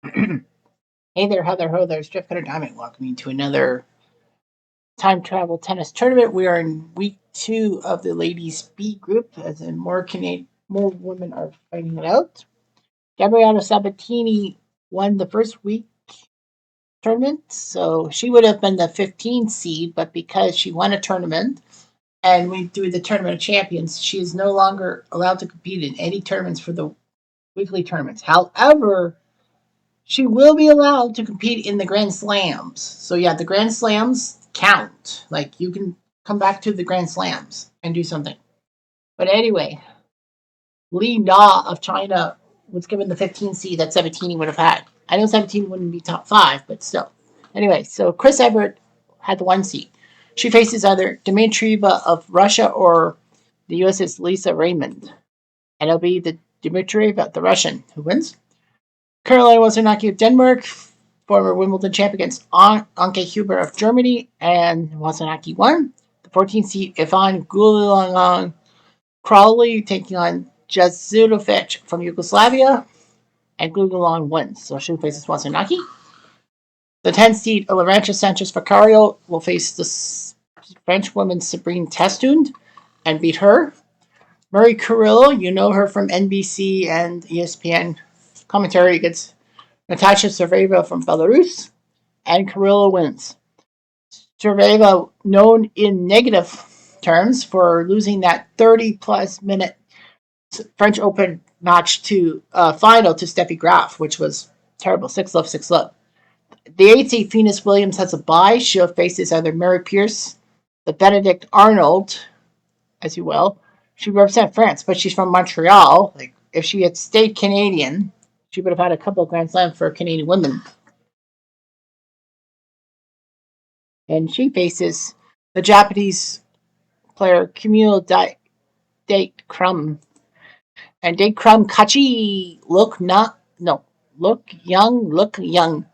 Hey there, Heather Ho, there's Jeff Cutter Diamond. Welcome you to another time travel tennis tournament. We are in week 2 of the ladies B group, as in more women are fighting it out. Gabriella Sabatini won the first week tournament, so she would have been the 15th seed, but because she won a tournament and went through the tournament of champions, she is no longer allowed to compete in any tournaments for the weekly tournaments. However, she will be allowed to compete in the Grand Slams. So yeah, the Grand Slams count. Like you can come back to the Grand Slams and do something. But anyway, Li Na of China was given the 15 seed that 17 would have had. I know 17 wouldn't be top 5, but still. Anyway, so Chris Everett had the 1 seed. She faces either Dmitrieva of Russia or the US's Lisa Raymond. And it'll be the Dmitrieva, the Russian, who wins. Caroline Wozniacki of Denmark, former Wimbledon champ against Anke Huber of Germany, and Wozniacki won. The 14th seed Ivan Gulilang Crowley taking on Jazudovic from Yugoslavia, and Gulilang wins. So she faces Wozniacki. The 10th seed Laurentia Sanchez Vicario will face the French woman Sabrine Testund and beat her. Marie Carrillo, you know her from NBC and ESPN commentary against Natasha Serveva from Belarus, and Carrillo wins. Serveva, known in negative terms for losing that 30-plus minute French Open match to final to Steffi Graf, which was terrible, 6-love, 6-love. The 8th seed Venus Williams has a bye. She'll faces either Mary Pierce, the Benedict Arnold, as you will. She represents France, but she's from Montreal. Like if she had stayed Canadian, she would have had a couple of Grand Slams for Canadian women. And she faces the Japanese player Camille Date Crum. And Date Crum Kachi look young. 6-4,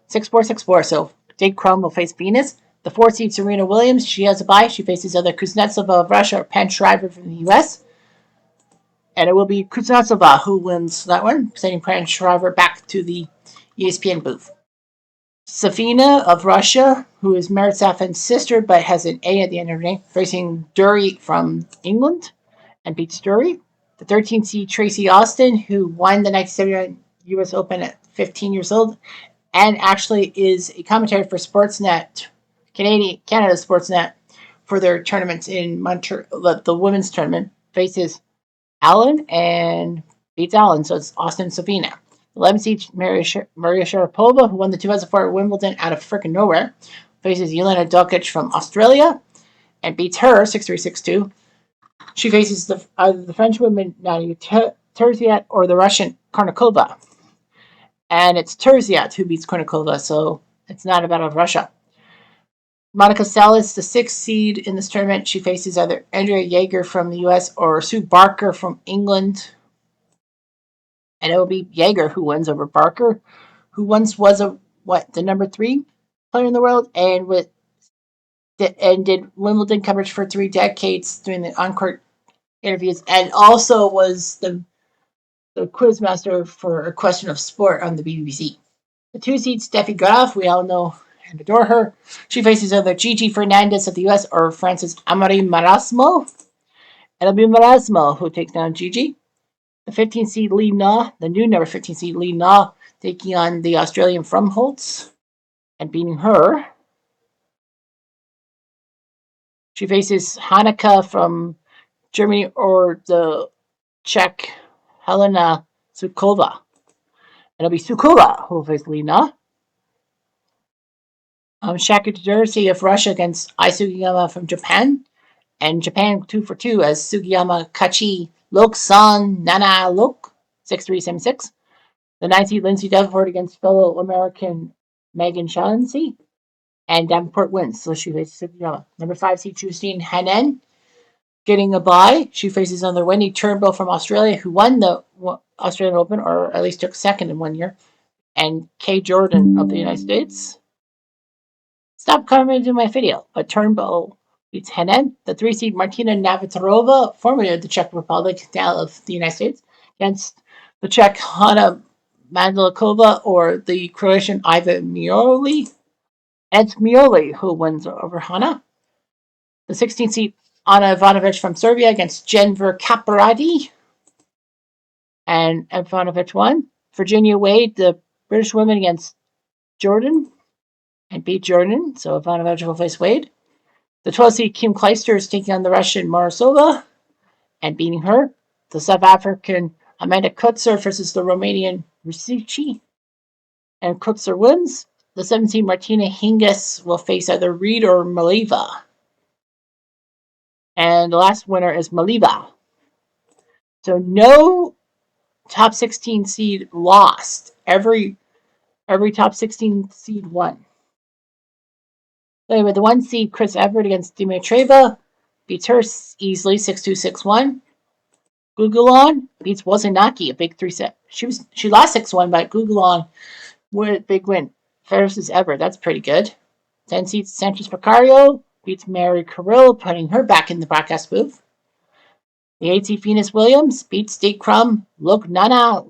6-4. So Date Crum will face Venus. The 4th seed Serena Williams, she has a bye. She faces either Kuznetsova of Russia or Pam Shriver from the US. And it will be Kuznetsova who wins that one, sending Pam Shriver back to the ESPN booth. Safina of Russia, who is Merit Safin's sister but has an A at the end of her name, facing Dury from England and beats Dury. The 13th seed Tracy Austin, who won the 1979 U.S. Open at 15 years old and actually is a commentator for Sportsnet, Canada Sportsnet, for their tournaments in Montreal, the women's tournament, faces Allen and beats Allen. So it's Austin Safina. 11th seed Maria Sharapova, who won the 2004 Wimbledon out of frickin' nowhere, faces Jelena Dokic from Australia and beats her 6-3, 6-2. She faces either the French woman Nadia Terziat or the Russian Kornikova. And it's Terziat who beats Kornikova, so it's not a battle of Russia. Monica Seles, the 6th seed in this tournament, she faces either Andrea Jaeger from the US or Sue Barker from England. And it will be Jaeger who wins over Barker, who once was the number 3 player in the world and did Wimbledon coverage for 3 decades doing the on-court interviews, and also was the quizmaster for A Question of Sport on the BBC. The 2 seed Steffi Graf, we all know and adore her. She faces either Gigi Fernandez of the US or France's Amaury Marasmo. It'll be Marasmo who takes down Gigi. The 15th seed Li Na, the new number 15 seed Li Na, taking on the Australian Frumholtz and beating her. She faces Hanukkah from Germany or the Czech Helena Sukova. It'll be Sukova who will face Li Na. Shaka Jersey of Russia against Ai Sugiyama from Japan. And Japan 2-for-2 as Sugiyama Kachi Lok-san Nana Lok 6-3, 7-6. The 9th seed Lindsay Davenport against fellow American Megan Shaughnessy. And Davenport wins, so she faces Sugiyama. Number 5 seed Justine Henin getting a bye. She faces another Wendy Turnbull from Australia, who won the Australian Open, or at least took second in 1 year. And Kay Jordan of the United States. Stop commenting my video, but Turnbull beats Henin. The 3 seed Martina Navratilova, formerly of the Czech Republic, now of the United States, against the Czech Hanna Madlikova or the Croatian Iva Mioli. It's Mioli who wins over Hana. The 16th seed Ana Ivanovic from Serbia against Jennifer Caparati. And Ivanovic won. Virginia Wade, the British woman, against Jordan and beat Jordan. So Ivanovic will face Wade. The 12th seed Kim Kleister is taking on the Russian Morozova and beating her. The South African Amanda Kutzer versus the Romanian Rusici. And Kutzer wins. The 17th Martina Hingis will face either Reed or Maliva. And the last winner is Maliva. So no top 16 seed lost. Every top 16 seed won. Anyway, the 1 seed Chris Everett against Dimitreva beats her easily 6-2, 6-1. Gugulon beats Wozniacki, a big 3-set. She lost 6-1, but Gugulon with big win versus Everett. That's pretty good. 10 seed Sanchez Vicario beats Mary Carrill, putting her back in the broadcast booth. The 8 seed Venus Williams beats State Crum Lok Nana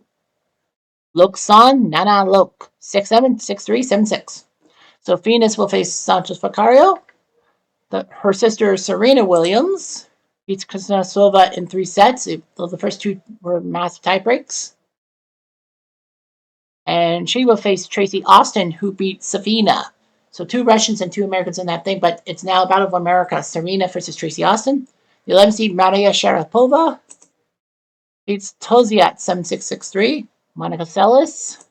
Loksan Nana Lok 6-7, 6-3, 7-6. So Venus will face Sanchez Vicario. Her sister Serena Williams beats Kuznetsova in 3 sets. Though the first 2 were massive tiebreaks. And she will face Tracy Austin, who beat Savina. So 2 Russians and 2 Americans in that thing, but it's now a battle of America. Serena versus Tracy Austin. The 11th seed Maria Sharapova beats Toziat 7-6, 6-3. Monica Seles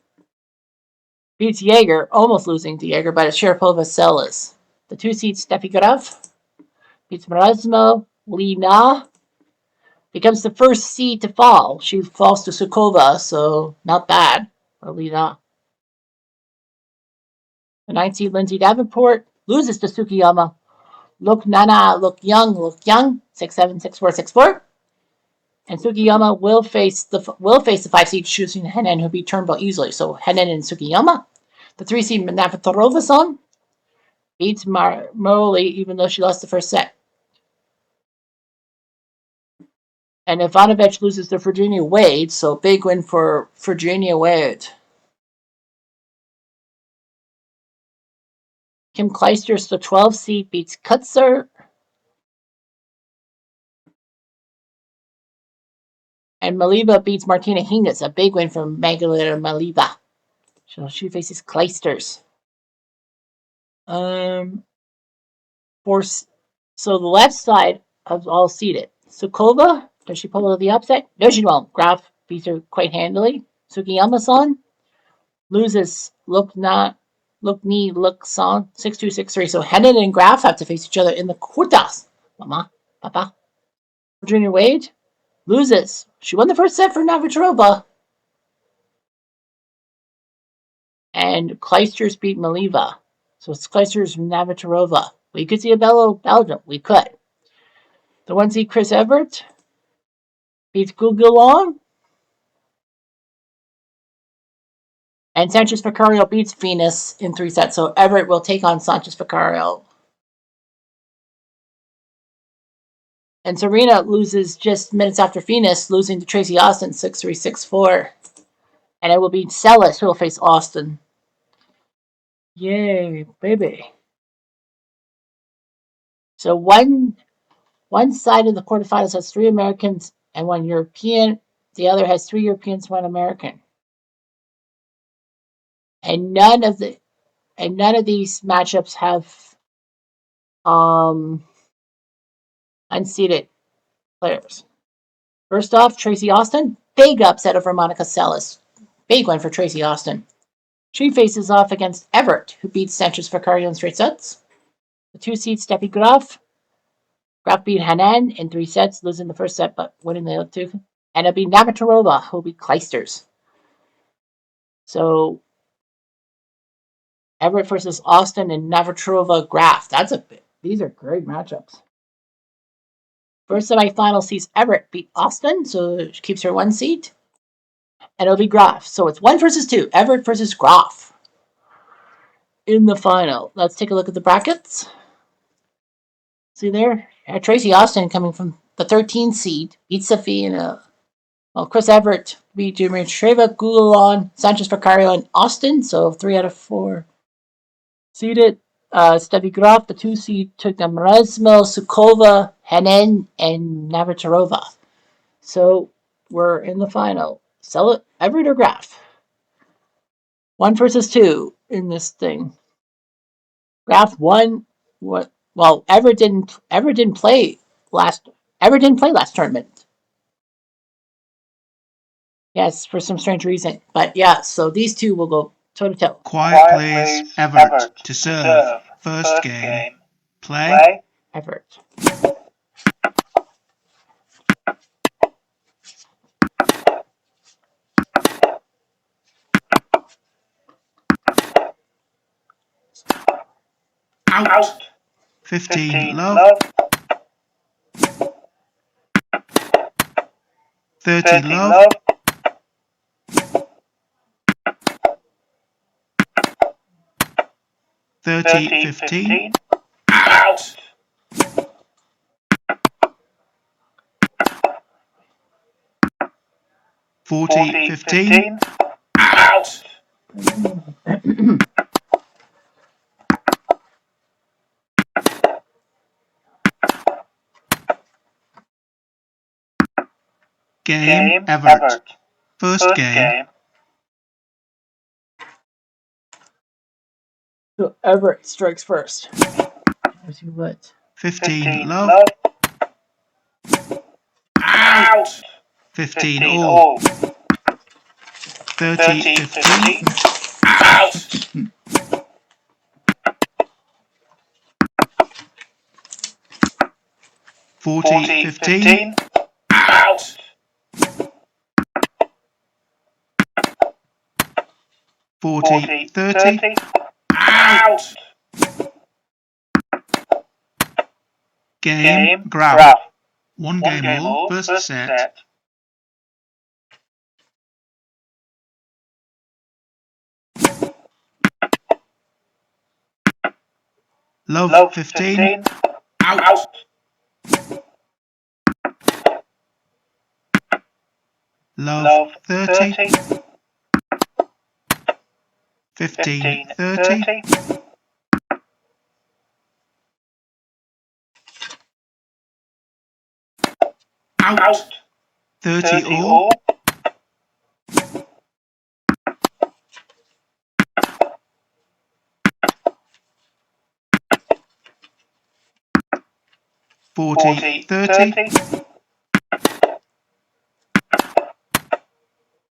beats Jaeger, almost losing to Jaeger, but it's Sharapova Seles. The 2 seed Steffi Graf beats Marazmo Lina. Becomes the first seed to fall. She falls to Sukova, so not bad for Lina. The 9th seed Lindsay Davenport loses to Tsukiyama. Look Nana, look young, 6-7, 6-4, 6-4. And Sukiyama will face the 5 seed Shushin Henin, who beat Turnbull easily. So Henin and Sukiyama. The 3 seed Navratilova beats Morley, even though she lost the first set. And Ivanovic loses to Virginia Wade, so big win for Virginia Wade. Kim Kleister's the 12th seed beats Kutzer. And Maliva beats Martina Hingis, a big win for Magdalena Maliva. So she faces Kleisters. So the left side of all seeded. Sukova, does she pull the upset? No, she won't. Graf beats her quite handily. Sukiyama-san loses Lukni Luksan 6-2, 6-3. So Henin and Graf have to face each other in the quartas. Mama, Papa. Virginia Wade loses. She won the first set for Navratilova. And Kleisters beat Maliva. So it's Kleisters Navratilova. We could see a Belgium. We could. The 1 seed Chris Everett beats Gugulon. And Sanchez Vicario beats Venus in 3 sets. So Everett will take on Sanchez Vicario. And Serena loses just minutes after Venus, losing to Tracy Austin 6-3, 6-4. And it will be Seles who will face Austin. Yay, baby. So one side of the quarterfinals has 3 Americans and 1 European. The other has 3 Europeans, 1 American. And none of these matchups have unseeded players. First off, Tracy Austin, big upset over Monica Seles. Big one for Tracy Austin. She faces off against Everett, who beats Sanchez Vicario in straight sets. The 2 seed Steffi Graf. Graf beat Hanan in 3 sets, losing the first set but winning the other 2. And it'll be Navratilova, who'll beat Kleisters. So Everett versus Austin and Navratilova Graf. These are great matchups. First semifinal sees Everett beat Austin, so she keeps her 1 seed. And it'll be Graf. So it's 1 versus 2. Everett versus Graf in the final. Let's take a look at the brackets. See there? Tracy Austin coming from the 13 seed beats Sophie and Chris Everett beat Jimmy Treva, Gulalon, Sanchez Vicario, and Austin. So 3 out of 4 seeded. Steffi Graf, the 2 seed, took them Razmil, Sukova, Hanen, and Navratilova. So we're in the final. Sell it, Everett or Graf? 1 versus 2 in this thing. Graf won. What? Well, Everett didn't play last. Everett didn't play last tournament. Yes, for some strange reason. But yeah, so these two will go toe to toe. Quiet plays Everett to serve. First game. Play. Everett. Out. 15 love. 30 love. 30-15. Out. 40-15. Out. Game Everett. First game. So Everett strikes first. Let's see what. 15 love. Out. 15 all. 30-15. Out. 40-15. Out. 40-30. Out. Game Graf. One game all. First set. Love 15. Out. Love 30. 15-30. Out. 30 all. 40-30.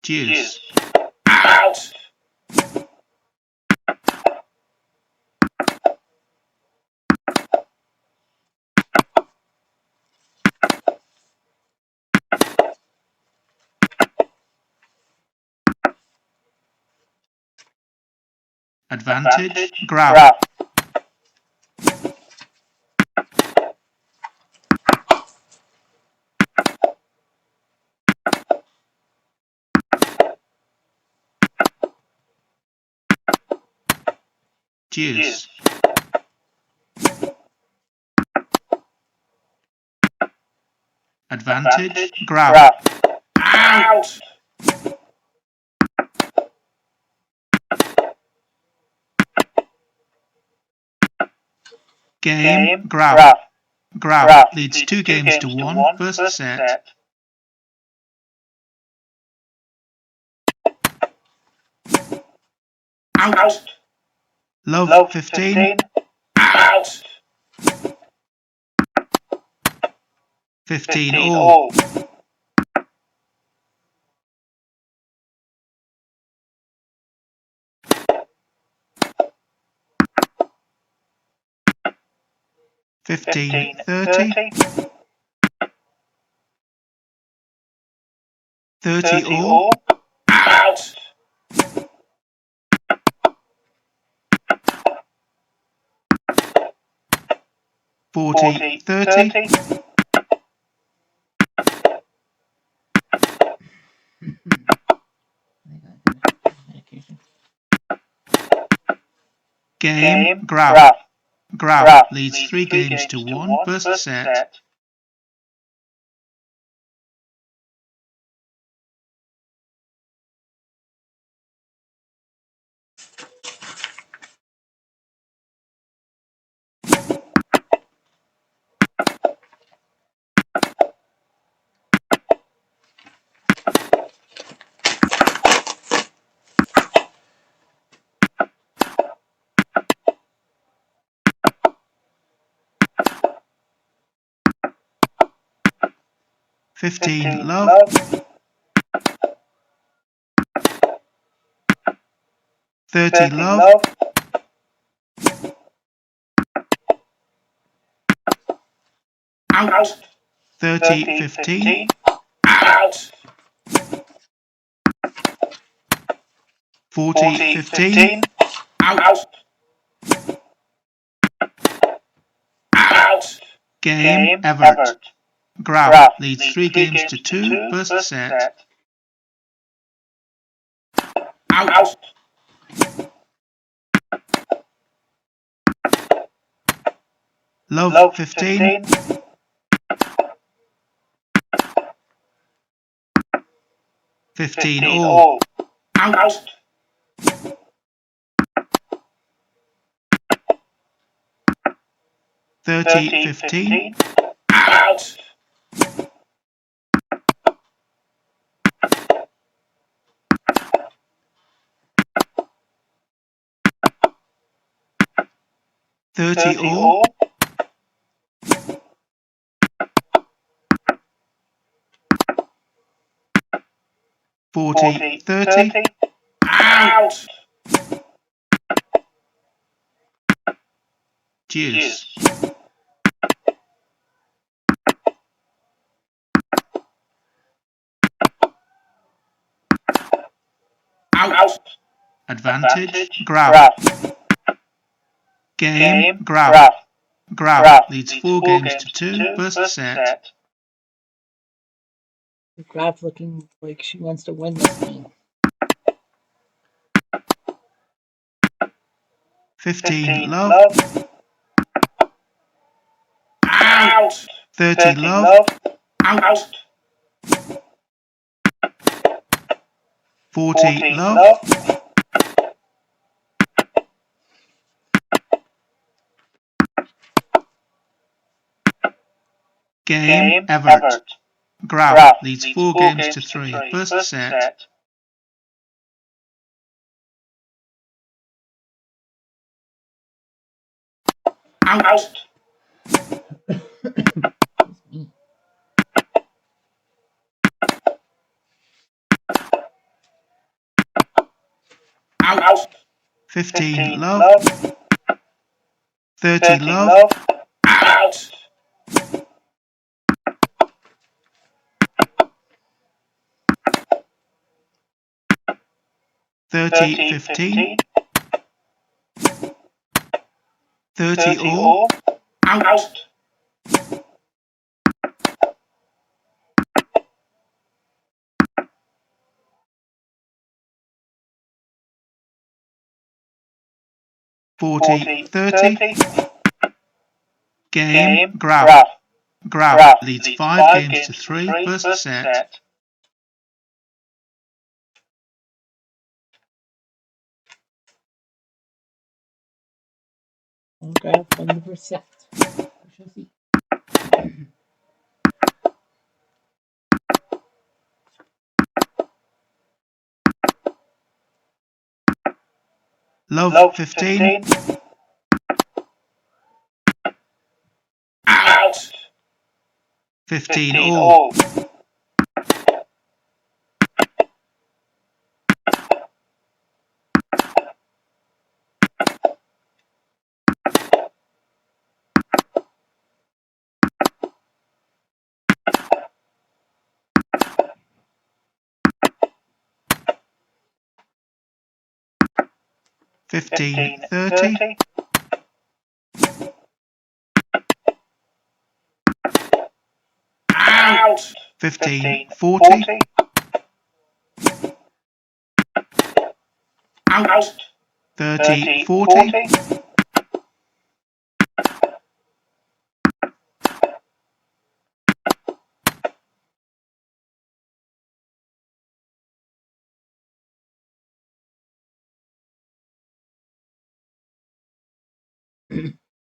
Juice. Out. 'Advantage Graf. Juice. Advantage Graf. Out. Game Graf. Graf leads 2-1. First set. Out. Love 15. Out. 15 all. 15-30. 30 all. Out. 40-30. Game Graf. Graf leads 3-1. First set. 15 love. 30 love. Out. 30 15. Out. 40 15. Out. Out. Game Everett. Graf leads 3 games to 2. First set. Out. Love 15. Fifteen all. Out. 30 15. Out. 30 all. 40 30. Out. Deuce. Out. Advantage. Graf. Game. Graf. Graf leads 4 games to 2. First set. Graf looking like she wants to win this game. 15 love. Out. 30 love. Out. 40 love. Game Everett. Graf leads 4 games to 3. First set. Out. Out. 15 love. 30 love. Out. 30 15. 30 all. Out. 40 30. Game Graf. Graf leads 5 games to 3. First set. Graf won the first set. We shall see. Love 15. Out. 15 all. 15 30. Out. 15 40. Out. 30 40.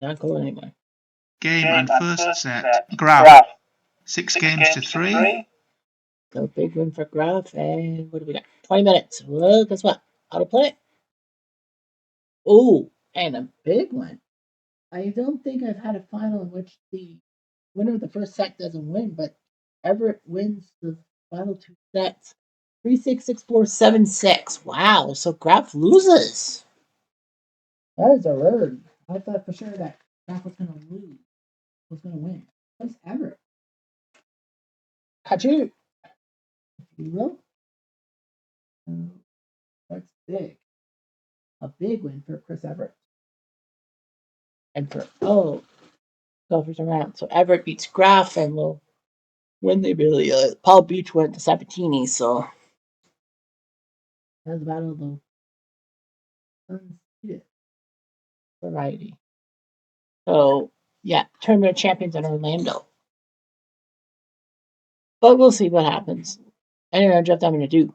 Not going anywhere. Game and first set. Graf. 6 games to 3. So big win for Graf, and what do we got? 20 minutes. Well, guess what? Auto play. Oh, and a big one. I don't think I've had a final in which the winner of the first set doesn't win, but Everett wins the final two sets. 3-6, 6-4, 7-6. Wow, so Graf loses. That is a rarity. I thought for sure that Graf was going to lose, was going to win. What's Everett? Kachu, if you will. That's big. A big win for Chris Everett. And for, golfers around. So Everett beats Graf and will win the Amelia. Paul Beach went to Sabatini, so that's the battle of the unseeded variety. So, yeah, tournament champions in Orlando. But we'll see what happens. Anyway, Jeff, I'm going to do.